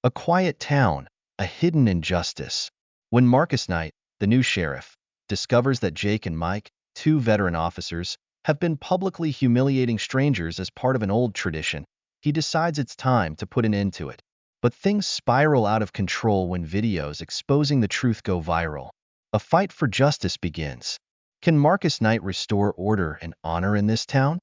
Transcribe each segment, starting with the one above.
A quiet town, a hidden injustice. When Marcus Knight, the new sheriff, discovers that Jake and Mike, two veteran officers, have been publicly humiliating strangers as part of an old tradition, he decides it's time to put an end to it. But things spiral out of control when videos exposing the truth go viral. A fight for justice begins. Can Marcus Knight restore order and honor in this town?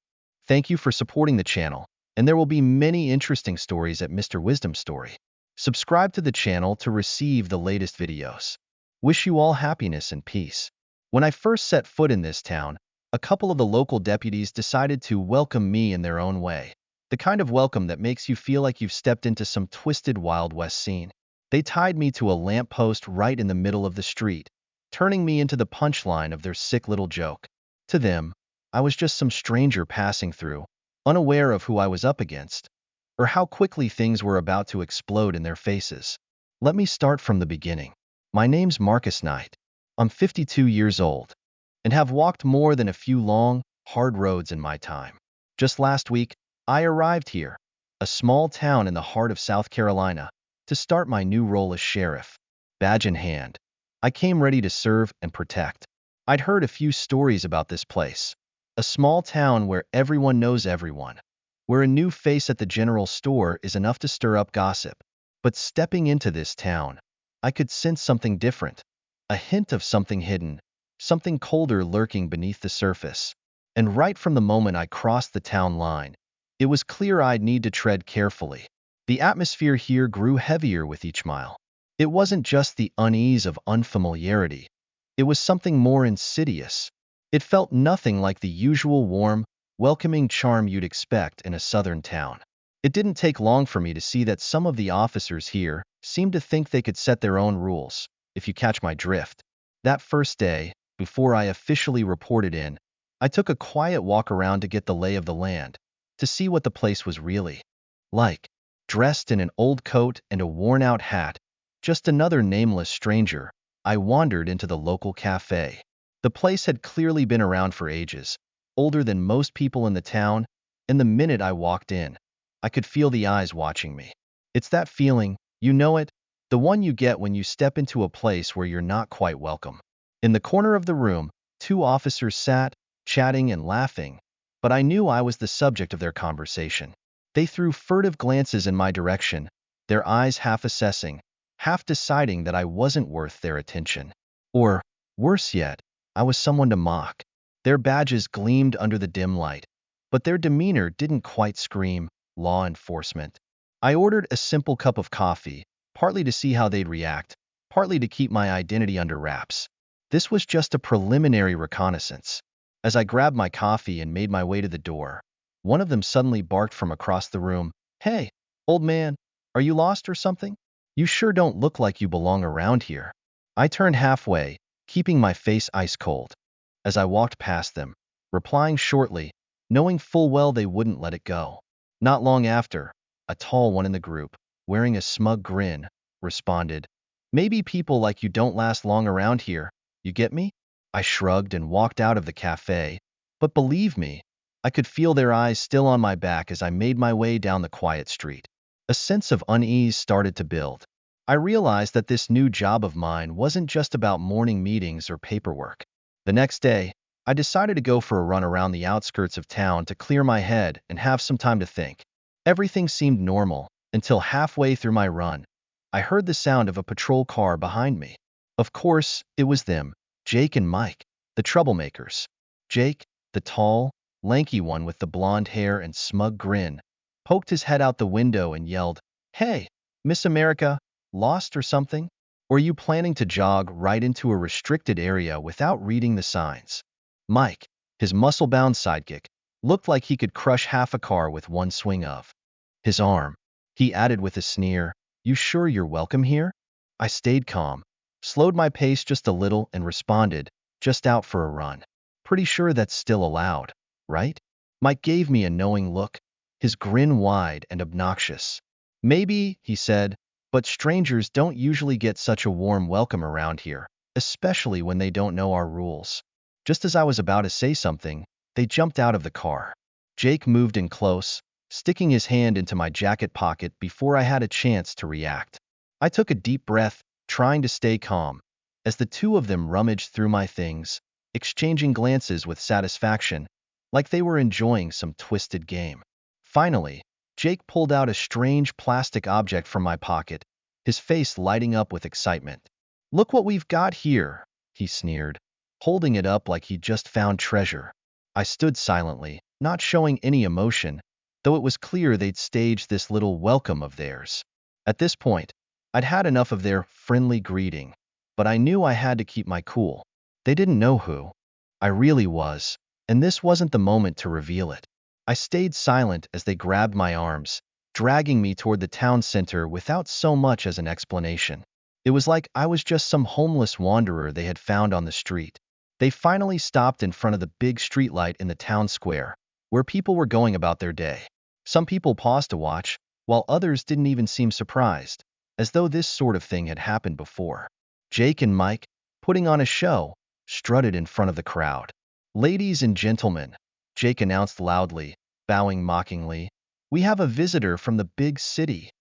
Thank you for supporting the channel, and there will be many interesting stories at Mr. Wisdom Story. Subscribe to the channel to receive the latest videos. Wish you all happiness and peace. When I first set foot in this town, a couple of the local deputies decided to welcome me in their own way. The kind of welcome that makes you feel like you've stepped into some twisted Wild West scene. They tied me to a lamppost right in the middle of the street, turning me into the punchline of their sick little joke. To them, I was just some stranger passing through, unaware of who I was up against, or how quickly things were about to explode in their faces. Let me start from the beginning. My name's Marcus Knight. I'm 52 years old, and have walked more than a few long, hard roads in my time. Just last week, I arrived here, a small town in the heart of South Carolina, to start my new role as sheriff. Badge in hand, I came ready to serve and protect. I'd heard a few stories about this place, a small town where everyone knows everyone, where a new face at the general store is enough to stir up gossip. But stepping into this town, I could sense something different, a hint of something hidden, something colder lurking beneath the surface. And right from the moment I crossed the town line, it was clear I'd need to tread carefully. The atmosphere here grew heavier with each mile. It wasn't just the unease of unfamiliarity. It was something more insidious. It felt nothing like the usual warm, welcoming charm you'd expect in a southern town. It didn't take long for me to see that some of the officers here seemed to think they could set their own rules, if you catch my drift. That first day, before I officially reported in, I took a quiet walk around to get the lay of the land, to see what the place was really like. Dressed in an old coat and a worn-out hat, just another nameless stranger, I wandered into the local cafe. The place had clearly been around for ages, older than most people in the town, and the minute I walked in, I could feel the eyes watching me. It's that feeling, you know it, the one you get when you step into a place where you're not quite welcome. In the corner of the room, two officers sat, chatting and laughing, but I knew I was the subject of their conversation. They threw furtive glances in my direction, their eyes half assessing, half deciding that I wasn't worth their attention. Or, worse yet, I was someone to mock. Their badges gleamed under the dim light, but their demeanor didn't quite scream law enforcement. I ordered a simple cup of coffee, partly to see how they'd react, partly to keep my identity under wraps. This was just a preliminary reconnaissance. As I grabbed my coffee and made my way to the door, one of them suddenly barked from across the room, "Hey, old man, are you lost or something? You sure don't look like you belong around here." I turned halfway, keeping my face ice cold. As I walked past them, replying shortly, knowing full well they wouldn't let it go. Not long after, a tall one in the group, wearing a smug grin, responded, "Maybe people like you don't last long around here, you get me?" I shrugged and walked out of the cafe, but believe me, I could feel their eyes still on my back as I made my way down the quiet street. A sense of unease started to build. I realized that this new job of mine wasn't just about morning meetings or paperwork. The next day, I decided to go for a run around the outskirts of town to clear my head and have some time to think. Everything seemed normal until halfway through my run, I heard the sound of a patrol car behind me. Of course, it was them, Jake and Mike, the troublemakers. Jake, the tall, lanky one with the blonde hair and smug grin, poked his head out the window and yelled, "Hey, Miss America, lost or something? Or are you planning to jog right into a restricted area without reading the signs?" Mike, his muscle-bound sidekick, looked like he could crush half a car with one swing of his arm. He added with a sneer, "You sure you're welcome here?" I stayed calm, slowed my pace just a little and responded, "Just out for a run. Pretty sure that's still allowed, right?" Mike gave me a knowing look, his grin wide and obnoxious. "Maybe," he said, "but strangers don't usually get such a warm welcome around here, especially when they don't know our rules." Just as I was about to say something, they jumped out of the car. Jake moved in close, sticking his hand into my jacket pocket before I had a chance to react. I took a deep breath, trying to stay calm, as the two of them rummaged through my things, exchanging glances with satisfaction, like they were enjoying some twisted game. Finally, Jake pulled out a strange plastic object from my pocket, his face lighting up with excitement. "Look what we've got here," he sneered, holding it up like he'd just found treasure. I stood silently, not showing any emotion, though it was clear they'd staged this little welcome of theirs. At this point, I'd had enough of their friendly greeting, but I knew I had to keep my cool. They didn't know who I really was, and this wasn't the moment to reveal it. I stayed silent as they grabbed my arms, dragging me toward the town center without so much as an explanation. It was like I was just some homeless wanderer they had found on the street. They finally stopped in front of the big streetlight in the town square, where people were going about their day. Some people paused to watch, while others didn't even seem surprised, as though this sort of thing had happened before. Jake and Mike, putting on a show, strutted in front of the crowd. "Ladies and gentlemen," Jake announced loudly, bowing mockingly, "we have a visitor from the big city."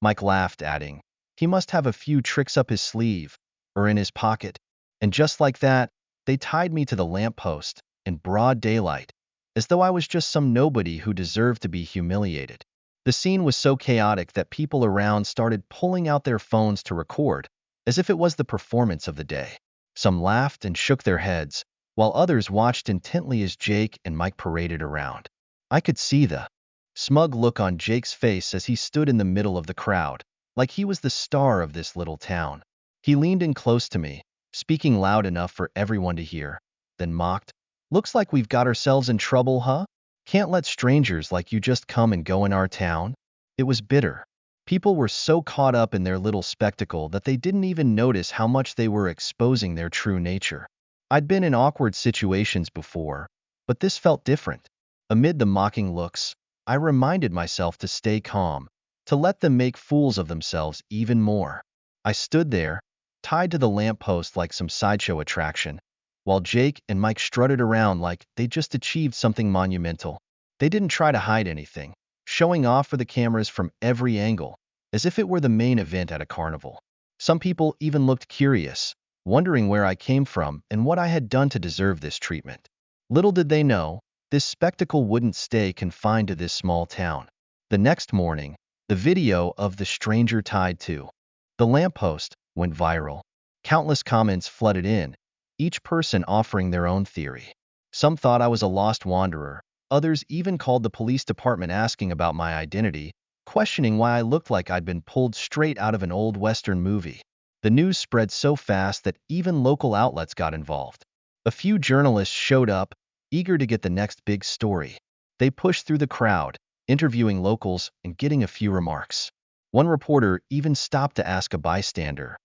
Mike laughed, adding, "He must have a few tricks up his sleeve, or in his pocket." And just like that, they tied me to the lamppost, in broad daylight, as though I was just some nobody who deserved to be humiliated. The scene was so chaotic that people around started pulling out their phones to record, as if it was the performance of the day. Some laughed and shook their heads, while others watched intently as Jake and Mike paraded around. I could see the smug look on Jake's face as he stood in the middle of the crowd, like he was the star of this little town. He leaned in close to me, speaking loud enough for everyone to hear, then mocked, "Looks like we've got ourselves in trouble, huh? Can't let strangers like you just come and go in our town." It was bitter. People were so caught up in their little spectacle that they didn't even notice how much they were exposing their true nature. I'd been in awkward situations before, but this felt different. Amid the mocking looks, I reminded myself to stay calm, to let them make fools of themselves even more. I stood there, tied to the lamppost like some sideshow attraction, while Jake and Mike strutted around like they'd just achieved something monumental. They didn't try to hide anything, showing off for the cameras from every angle, as if it were the main event at a carnival. Some people even looked curious, wondering where I came from and what I had done to deserve this treatment. Little did they know, this spectacle wouldn't stay confined to this small town. The next morning, the video of the stranger tied to the lamppost went viral. Countless comments flooded in, each person offering their own theory. Some thought I was a lost wanderer. Others even called the police department asking about my identity, questioning why I looked like I'd been pulled straight out of an old Western movie. The news spread so fast that even local outlets got involved. A few journalists showed up, eager to get the next big story. They pushed through the crowd, interviewing locals and getting a few remarks. One reporter even stopped to ask a bystander,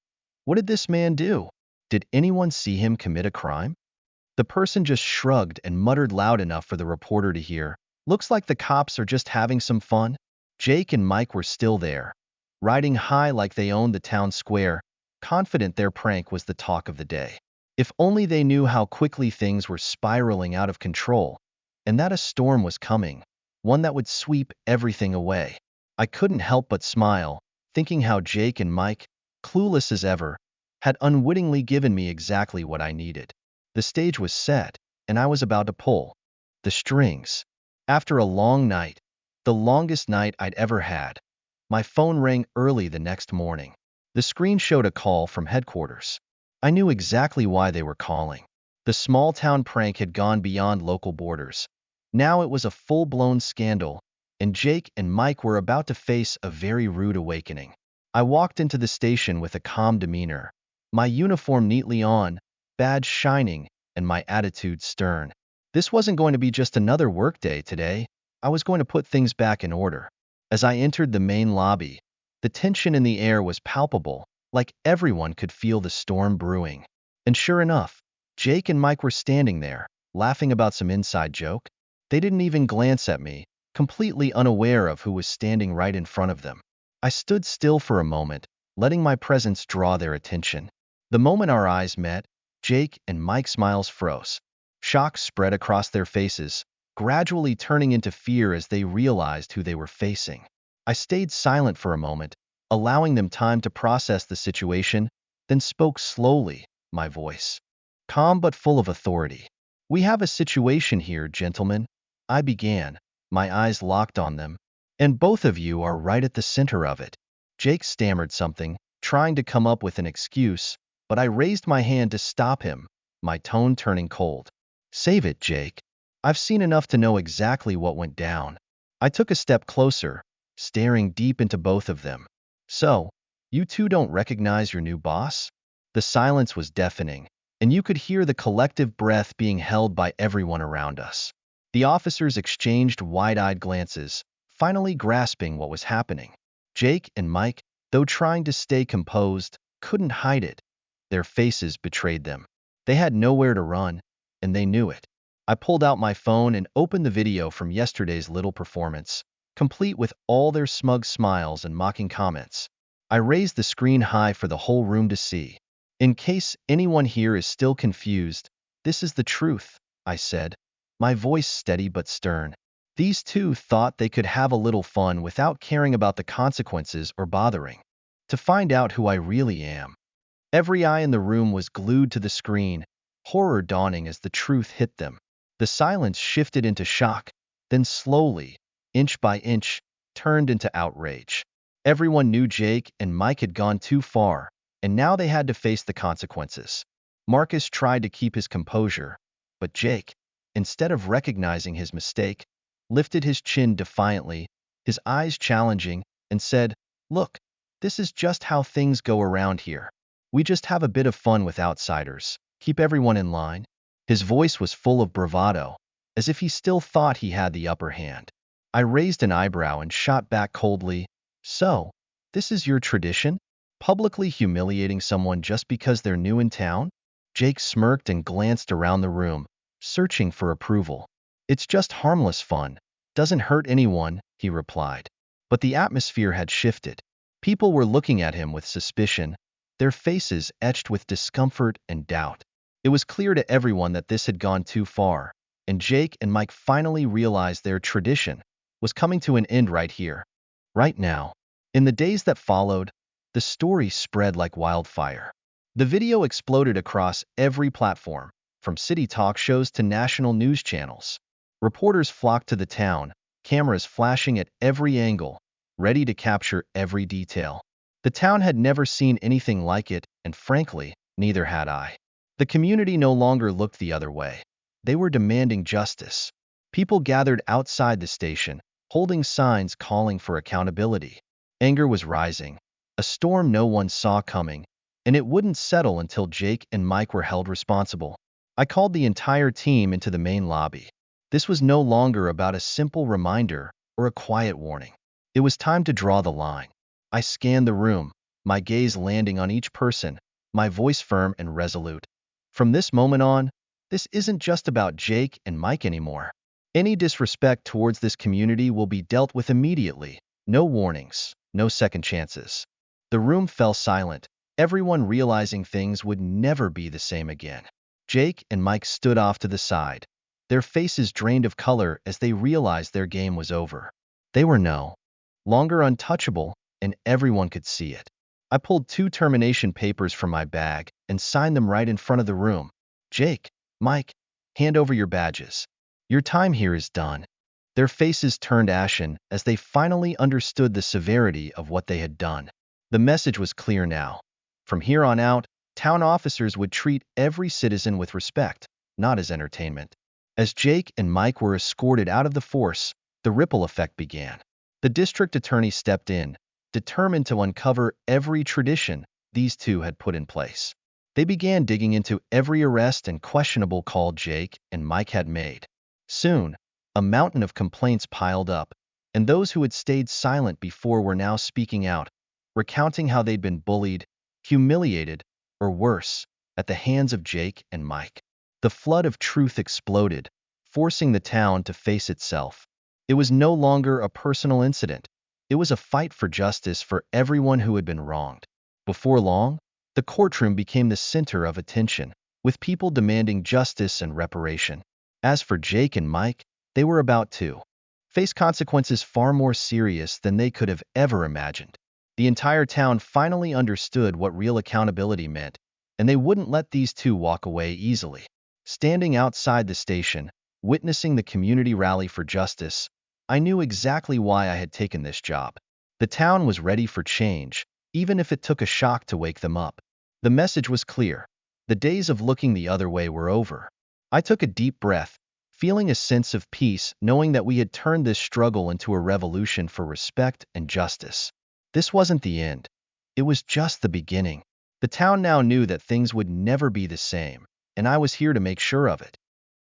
"What did this man do? Did anyone see him commit a crime?" The person just shrugged and muttered loud enough for the reporter to hear, "Looks like the cops are just having some fun." Jake and Mike were still there, riding high like they owned the town square, confident their prank was the talk of the day. If only they knew how quickly things were spiraling out of control, and that a storm was coming, one that would sweep everything away. I couldn't help but smile, thinking how Jake and Mike, clueless as ever, had unwittingly given me exactly what I needed. The stage was set, and I was about to pull the strings. After a long night, the longest night I'd ever had, my phone rang early the next morning. The screen showed a call from headquarters. I knew exactly why they were calling. The small-town prank had gone beyond local borders. Now it was a full-blown scandal, and Jake and Mike were about to face a very rude awakening. I walked into the station with a calm demeanor, my uniform neatly on, badge shining, and my attitude stern. This wasn't going to be just another workday today. I was going to put things back in order. As I entered the main lobby, the tension in the air was palpable, like everyone could feel the storm brewing. And sure enough, Jake and Mike were standing there, laughing about some inside joke. They didn't even glance at me, completely unaware of who was standing right in front of them. I stood still for a moment, letting my presence draw their attention. The moment our eyes met, Jake and Mike's smiles froze. Shock spread across their faces, gradually turning into fear as they realized who they were facing. I stayed silent for a moment, allowing them time to process the situation, then spoke slowly, my voice calm but full of authority. "We have a situation here, gentlemen," I began, my eyes locked on them, "and both of you are right at the center of it." Jake stammered something, trying to come up with an excuse, but I raised my hand to stop him, my tone turning cold. "Save it, Jake. I've seen enough to know exactly what went down." I took a step closer, staring deep into both of them. "So, you two don't recognize your new boss?" The silence was deafening, and you could hear the collective breath being held by everyone around us. The officers exchanged wide-eyed glances, finally grasping what was happening. Jake and Mike, though trying to stay composed, couldn't hide it. Their faces betrayed them. They had nowhere to run, and they knew it. I pulled out my phone and opened the video from yesterday's little performance, complete with all their smug smiles and mocking comments. I raised the screen high for the whole room to see. "In case anyone here is still confused, this is the truth," I said, my voice steady but stern. "These two thought they could have a little fun without caring about the consequences or bothering to find out who I really am." Every eye in the room was glued to the screen, horror dawning as the truth hit them. The silence shifted into shock, then slowly, inch by inch, turned into outrage. Everyone knew Jake and Mike had gone too far, and now they had to face the consequences. Marcus tried to keep his composure, but Jake, instead of recognizing his mistake, lifted his chin defiantly, his eyes challenging, and said, "Look, this is just how things go around here. We just have a bit of fun with outsiders, keep everyone in line." His voice was full of bravado, as if he still thought he had the upper hand. I raised an eyebrow and shot back coldly, "So, this is your tradition? Publicly humiliating someone just because they're new in town?" Jake smirked and glanced around the room, searching for approval. "It's just harmless fun. Doesn't hurt anyone," he replied. But the atmosphere had shifted. People were looking at him with suspicion, their faces etched with discomfort and doubt. It was clear to everyone that this had gone too far, and Jake and Mike finally realized their tradition was coming to an end right here, right now. In the days that followed, the story spread like wildfire. The video exploded across every platform, from city talk shows to national news channels. Reporters flocked to the town, cameras flashing at every angle, ready to capture every detail. The town had never seen anything like it, and frankly, neither had I. The community no longer looked the other way. They were demanding justice. People gathered outside the station, holding signs calling for accountability. Anger was rising, a storm no one saw coming, and it wouldn't settle until Jake and Mike were held responsible. I called the entire team into the main lobby. This was no longer about a simple reminder or a quiet warning. It was time to draw the line. I scanned the room, my gaze landing on each person, my voice firm and resolute. "From this moment on, this isn't just about Jake and Mike anymore. Any disrespect towards this community will be dealt with immediately. No warnings, no second chances." The room fell silent, everyone realizing things would never be the same again. Jake and Mike stood off to the side, their faces drained of color as they realized their game was over. They were no longer untouchable, and everyone could see it. I pulled 2 termination papers from my bag and signed them right in front of the room. "Jake, Mike, hand over your badges. Your time here is done." Their faces turned ashen as they finally understood the severity of what they had done. The message was clear now. From here on out, town officers would treat every citizen with respect, not as entertainment. As Jake and Mike were escorted out of the force, the ripple effect began. The district attorney stepped in, determined to uncover every tradition these two had put in place. They began digging into every arrest and questionable call Jake and Mike had made. Soon, a mountain of complaints piled up, and those who had stayed silent before were now speaking out, recounting how they'd been bullied, humiliated, or worse, at the hands of Jake and Mike. The flood of truth exploded, forcing the town to face itself. It was no longer a personal incident. It was a fight for justice for everyone who had been wronged. Before long, the courtroom became the center of attention, with people demanding justice and reparation. As for Jake and Mike, They were about to face consequences far more serious than they could have ever imagined. The entire town finally understood what real accountability meant, and they wouldn't let these two walk away easily. Standing outside the station, witnessing the community rally for justice, I knew exactly why I had taken this job. The town was ready for change, even if it took a shock to wake them up. The message was clear. The days of looking the other way were over. I took a deep breath, feeling a sense of peace knowing that we had turned this struggle into a revolution for respect and justice. This wasn't the end. It was just the beginning. The town now knew that things would never be the same, and I was here to make sure of it.